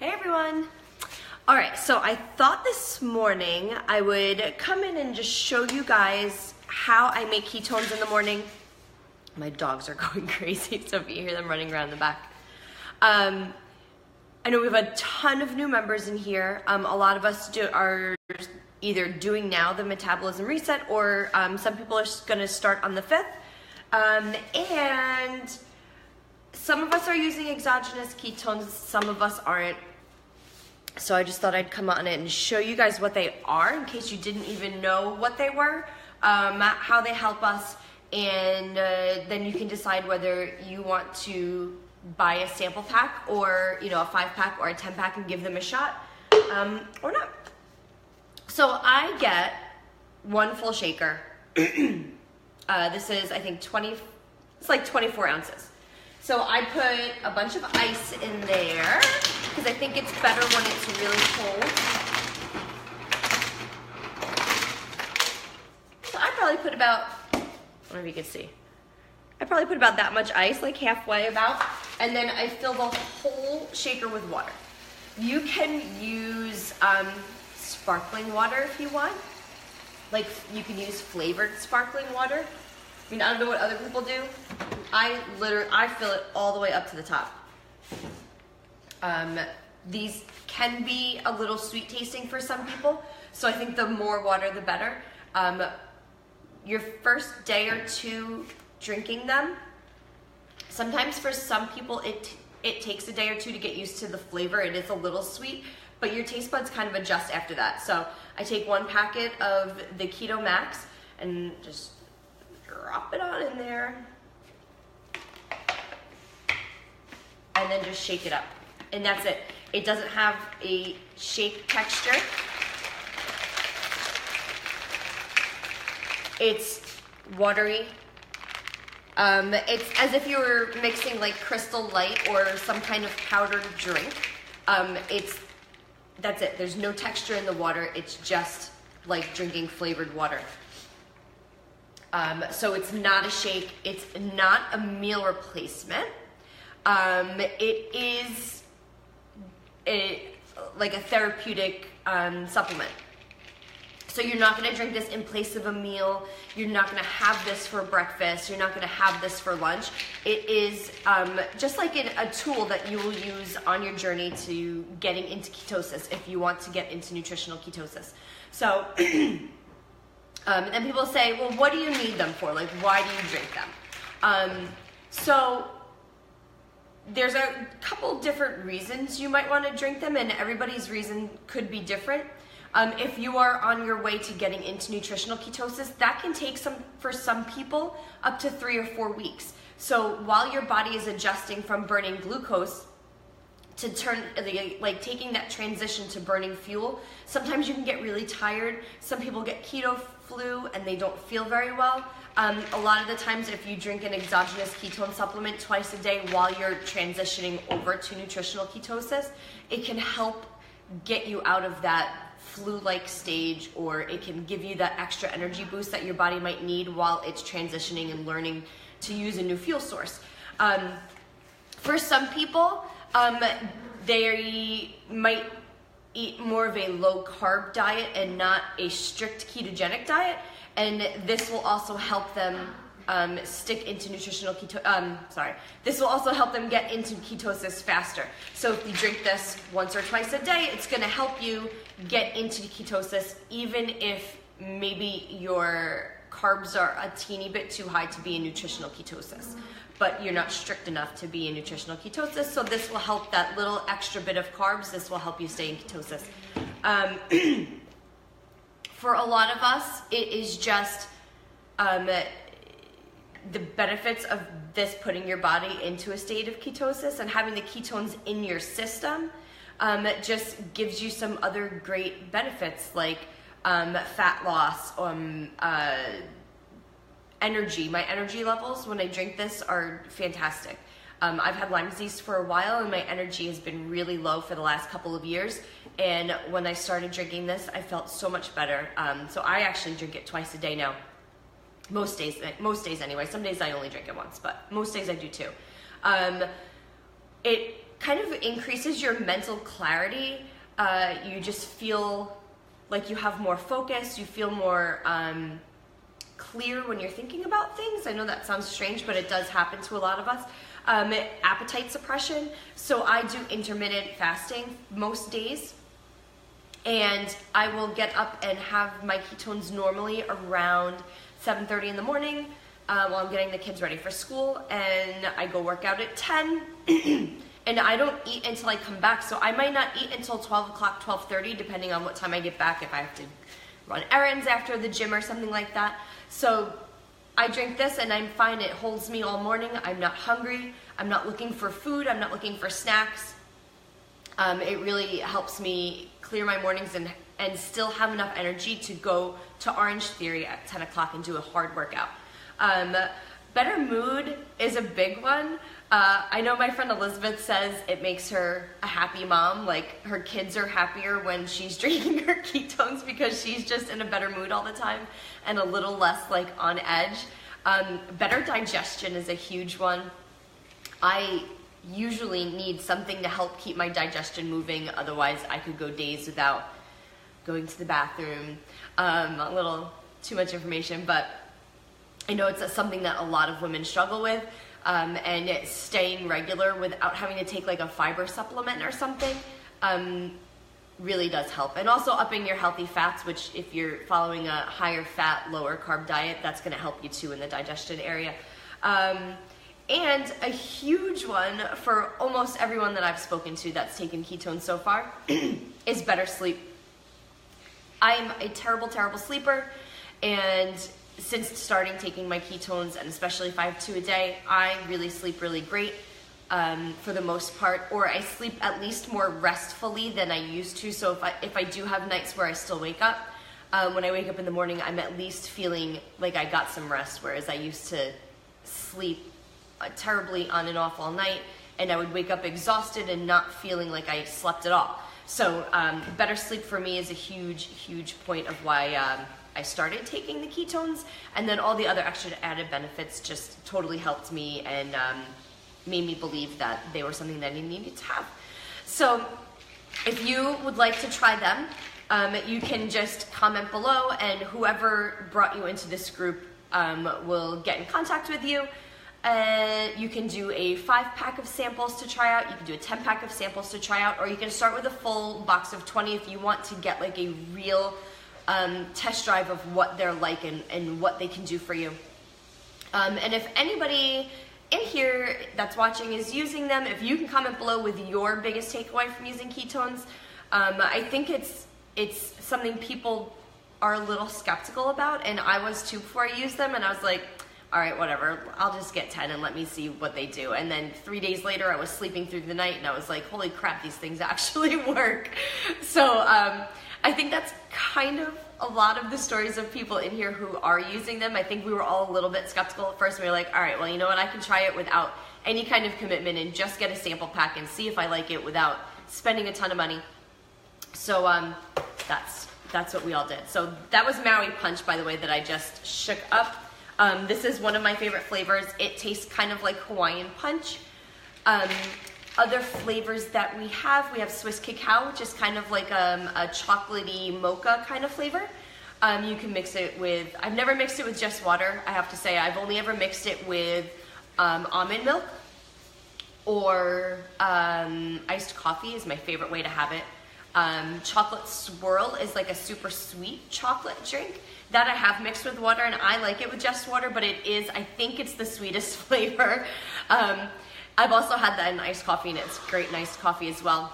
Hey everyone. All right, so I thought this morning I would come in and just show you guys how I make ketones in the morning. My dogs are going crazy, so if you hear them running around the back. I know we have a ton of new members in here. A lot of us are either doing now the metabolism reset, or some people are going to start on the 5th. And some of us are using exogenous ketones, some of us aren't. So I just thought I'd come on it and show you guys what they are in case you didn't even know what they were, how they help us, and then you can decide whether you want to buy a sample pack or a 5-pack or a 10-pack and give them a shot or not. So I get one full shaker. This is, I think, it's like 24 ounces. So I put a bunch of ice in there because I think it's better when it's really cold. So I probably put about, I don't know if you can see, I probably put about that much ice, like halfway about, and then I fill the whole shaker with water. You can use sparkling water if you want. Like, you can use flavored sparkling water. I mean, I don't know what other people do. I fill it all the way up to the top. These can be a little sweet tasting for some people, so I think the more water, the better. Your first day or two drinking them, sometimes for some people it takes a day or two to get used to the flavor. It is a little sweet, but your taste buds kind of adjust after that. So I take 1 packet of the Keto Max and just drop it on in there, and then just shake it up, and that's it. It doesn't have a shake texture. It's watery. It's as if you were mixing like Crystal Light or some kind of powdered drink. That's it. There's no texture in the water. It's just like drinking flavored water. So it's not a shake. It's not a meal replacement. It is like a therapeutic supplement. So you're not going to drink this in place of a meal. You're not going to have this for breakfast. You're not going to have this for lunch. It is just like a tool that you will use on your journey to getting into ketosis if you want to get into nutritional ketosis. So, and then people say, well, what do you need them for? Like, why do you drink them? So there's a couple different reasons you might want to drink them, and everybody's reason could be different. If you are on your way to getting into nutritional ketosis, that can take for some people up to 3 or 4 weeks. So while your body is adjusting from burning glucose to taking that transition to burning fuel, sometimes you can get really tired. Some people get keto flu and they don't feel very well. A lot of the times if you drink an exogenous ketone supplement twice a day while you're transitioning over to nutritional ketosis, it can help get you out of that flu-like stage, or it can give you that extra energy boost that your body might need while it's transitioning and learning to use a new fuel source. For some people, they might eat more of a low-carb diet and not a strict ketogenic diet, and this will also help them stick into nutritional this will also help them get into ketosis faster. So if you drink this once or twice a day, it's going to help you get into ketosis, even if maybe your carbs are a teeny bit too high to be in nutritional ketosis, but you're not strict enough to be in nutritional ketosis. So this will help that little extra bit of carbs. This will help you stay in ketosis. For a lot of us, it is just the benefits of this putting your body into a state of ketosis and having the ketones in your system just gives you some other great benefits, like fat loss, energy. My energy levels when I drink this are fantastic. I've had Lyme disease for a while and my energy has been really low for the last couple of years, and when I started drinking this, I felt so much better. So I actually drink it twice a day now. Most days anyway. Some days I only drink it once, but most days I do too. It kind of increases your mental clarity. You just feel like you have more focus, you feel more clear when you're thinking about things. I know that sounds strange, but it does happen to a lot of us. Appetite suppression. So I do intermittent fasting most days, and I will get up and have my ketones normally around 7:30 in the morning while I'm getting the kids ready for school, and I go work out at 10. And I don't eat until I come back, so I might not eat until 12 o'clock, 12:30, depending on what time I get back, if I have to run errands after the gym or something like that. So I drink this and I'm fine. It holds me all morning. I'm not hungry. I'm not looking for food. I'm not looking for snacks. It really helps me clear my mornings and still have enough energy to go to Orange Theory at 10 o'clock and do a hard workout. Better mood is a big one. I know my friend Elizabeth says it makes her a happy mom. Like, her kids are happier when she's drinking her ketones because she's just in a better mood all the time and a little less like on edge. Better digestion is a huge one. I usually need something to help keep my digestion moving. Otherwise, I could go days without going to the bathroom. A little too much information, but I know it's something that a lot of women struggle with. And it's staying regular without having to take like a fiber supplement or something really does help. And also upping your healthy fats, which if you're following a higher fat, lower carb diet, that's going to help you too in the digestion area. And a huge one for almost everyone that I've spoken to that's taken ketones so far is better sleep. I'm a terrible, terrible sleeper, and since starting taking my ketones, and especially if I have 2 a day, I really sleep really great for the most part, or I sleep at least more restfully than I used to. So if I do have nights where I still wake up, when I wake up in the morning, I'm at least feeling like I got some rest, whereas I used to sleep terribly on and off all night, and I would wake up exhausted and not feeling like I slept at all. So better sleep for me is a huge, huge point of why I started taking the ketones, and then all the other extra added benefits just totally helped me and made me believe that they were something that I needed to have. So if you would like to try them, you can just comment below, and whoever brought you into this group will get in contact with you. You can do a 5-pack of samples to try out, you can do a 10-pack of samples to try out, or you can start with a full box of 20 if you want to get like a real test drive of what they're like and what they can do for you. And if anybody in here that's watching is using them, if you can comment below with your biggest takeaway from using ketones. I think it's something people are a little skeptical about, and I was too before I used them, and I was like, all right, whatever, I'll just get 10 and let me see what they do. And then 3 days later, I was sleeping through the night, and I was like, holy crap, these things actually work. So I think that's kind of a lot of the stories of people in here who are using them. I think we were all a little bit skeptical at first. We were like, all right, well, you know what? I can try it without any kind of commitment and just get a sample pack and see if I like it without spending a ton of money. So that's what we all did. So that was Maui Punch, by the way, that I just shook up. This is one of my favorite flavors. It tastes kind of like Hawaiian Punch. Other flavors that we have Swiss Cacao, which is kind of like a chocolatey mocha kind of flavor. You can mix it with, I've never mixed it with just water, I have to say. I've only ever mixed it with almond milk, or iced coffee is my favorite way to have it. Chocolate swirl is like a super sweet chocolate drink that I have mixed with water, and I like it with just water, but it is, I think it's the sweetest flavor. I've also had that in iced coffee, and it's great in iced coffee as well.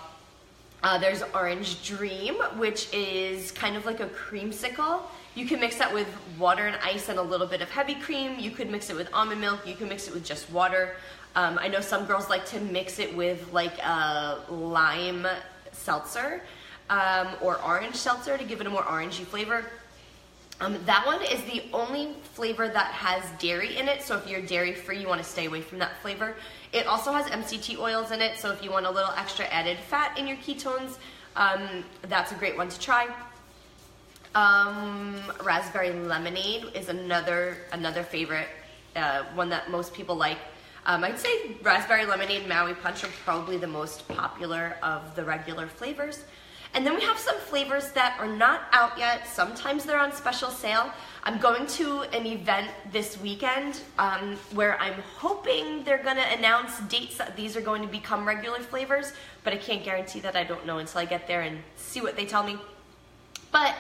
There's Orange Dream, which is kind of like a creamsicle. You can mix that with water and ice and a little bit of heavy cream. You could mix it with almond milk. You can mix it with just water. I know some girls like to mix it with like a lime seltzer or orange seltzer to give it a more orangey flavor. That one is the only flavor that has dairy in it, so if you're dairy free, you want to stay away from that flavor. It also has MCT oils in it, so if you want a little extra added fat in your ketones, that's a great one to try. Raspberry lemonade is another favorite, one that most people like. I'd say raspberry lemonade and Maui punch are probably the most popular of the regular flavors. And then we have some flavors that are not out yet. Sometimes they're on special sale. I'm going to an event this weekend where I'm hoping they're gonna announce dates that these are going to become regular flavors, but I can't guarantee that. I don't know until I get there and see what they tell me. But,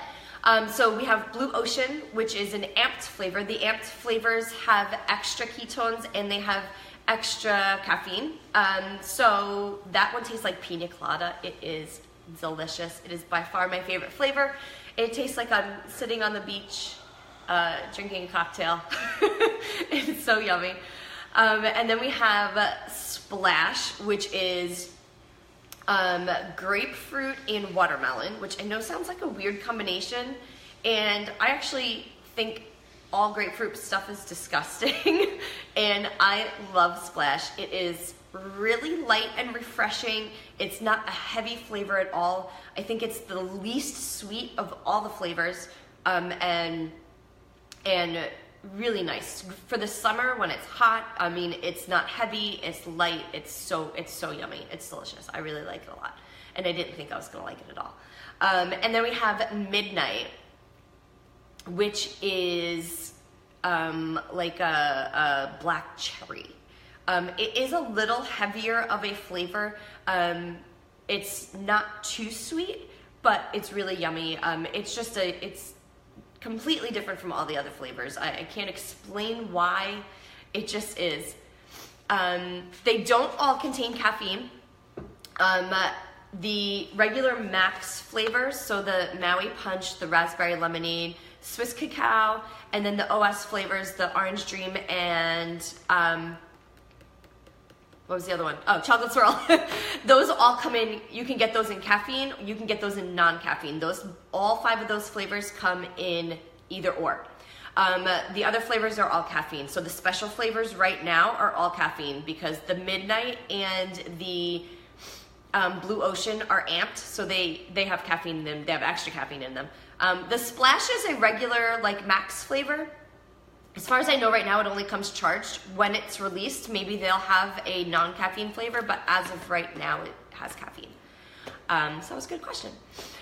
so we have Blue Ocean, which is an amped flavor. The amped flavors have extra ketones and they have extra caffeine. So that one tastes like pina colada. It is delicious. It is by far my favorite flavor. It tastes like I'm sitting on the beach drinking a cocktail. It's so yummy. And then we have Splash, which is grapefruit and watermelon, which I know sounds like a weird combination, and I actually think all grapefruit stuff is disgusting. And I love Splash. It is really light and refreshing. It's not a heavy flavor at all. I think it's the least sweet of all the flavors, and really nice for the summer when it's hot. I mean, it's not heavy, it's light, it's so yummy. It's delicious. I really like it a lot, and I didn't think I was gonna like it at all. And then we have Midnight, which is like a black cherry. It is a little heavier of a flavor. It's not too sweet, but it's really yummy. It's completely different from all the other flavors. I can't explain why, it just is. They don't all contain caffeine. The regular max flavors, so the Maui punch, the raspberry lemonade, Swiss cacao, and then the OS flavors, the orange dream, and what was the other one? Oh, chocolate swirl. Those all come in, you can get those in caffeine, you can get those in non-caffeine. All 5 of those flavors come in either or. The other flavors are all caffeine. So the special flavors right now are all caffeine because the Midnight and the Blue Ocean are amped, so they have caffeine in them. They have extra caffeine in them. The Splash is a regular like max flavor. As far as I know right now, it only comes charged. When it's released, maybe they'll have a non-caffeine flavor, but as of right now, it has caffeine. So that was a good question.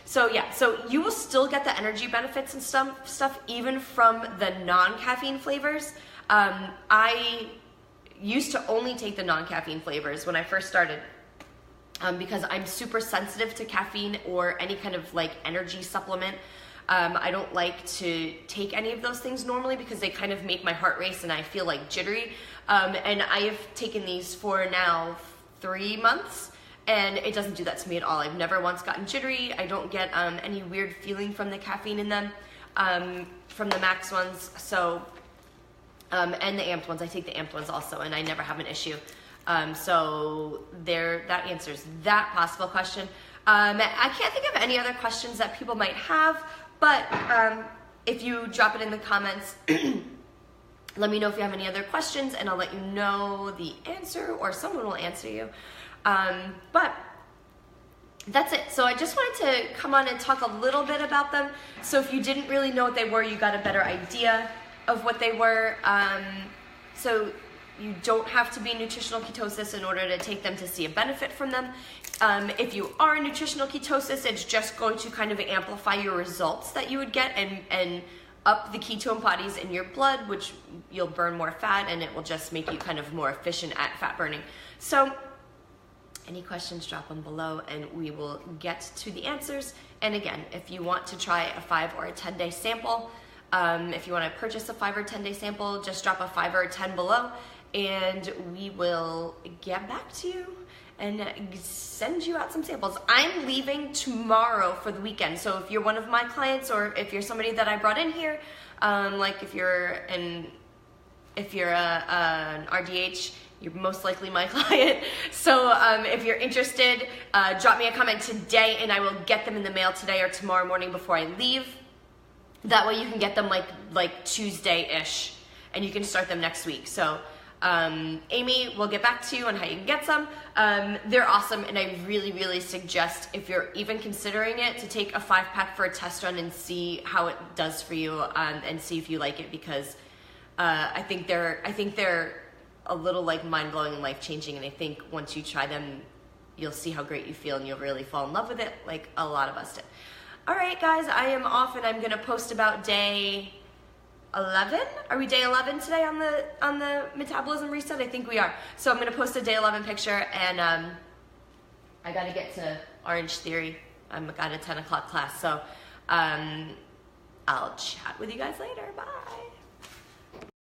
So yeah, so you will still get the energy benefits and stuff even from the non-caffeine flavors. I used to only take the non-caffeine flavors when I first started because I'm super sensitive to caffeine or any kind of like energy supplement. I don't like to take any of those things normally because they kind of make my heart race and I feel like jittery. And I have taken these for now 3 months and it doesn't do that to me at all. I've never once gotten jittery. I don't get any weird feeling from the caffeine in them, from the max ones. So, and the amped ones, I take the amped ones also and I never have an issue. So that answers that possible question. I can't think of any other questions that people might have, but if you drop it in the comments, let me know if you have any other questions and I'll let you know the answer or someone will answer you. But that's it. So I just wanted to come on and talk a little bit about them. So if you didn't really know what they were, you got a better idea of what they were. So you don't have to be in nutritional ketosis in order to take them to see a benefit from them. If you are in nutritional ketosis, it's just going to kind of amplify your results that you would get and up the ketone bodies in your blood, which you'll burn more fat and it will just make you kind of more efficient at fat burning. So any questions, drop them below and we will get to the answers. And again, if you want to try a 5 or a 10-day sample, if you want to purchase a 5 or 10-day sample, just drop a 5 or a 10 below and we will get back to you and send you out some samples. I'm leaving tomorrow for the weekend, so if you're one of my clients or if you're somebody that I brought in here, like if you're an RDH, you're most likely my client. So if you're interested, drop me a comment today and I will get them in the mail today or tomorrow morning before I leave. That way you can get them like Tuesday-ish and you can start them next week. So Amy will get back to you on how you can get some. They're awesome and I really, really suggest if you're even considering it to take a 5-pack for a test run and see how it does for you and see if you like it because I think they're a little like mind-blowing and life-changing, and I think once you try them, you'll see how great you feel and you'll really fall in love with it like a lot of us did. All right, guys, I am off, and I'm gonna post about day 11. Are we day 11 today on the metabolism reset? I think we are. So I'm gonna post a day 11 picture, and I gotta get to Orange Theory. I've got a 10 o'clock class, so I'll chat with you guys later. Bye.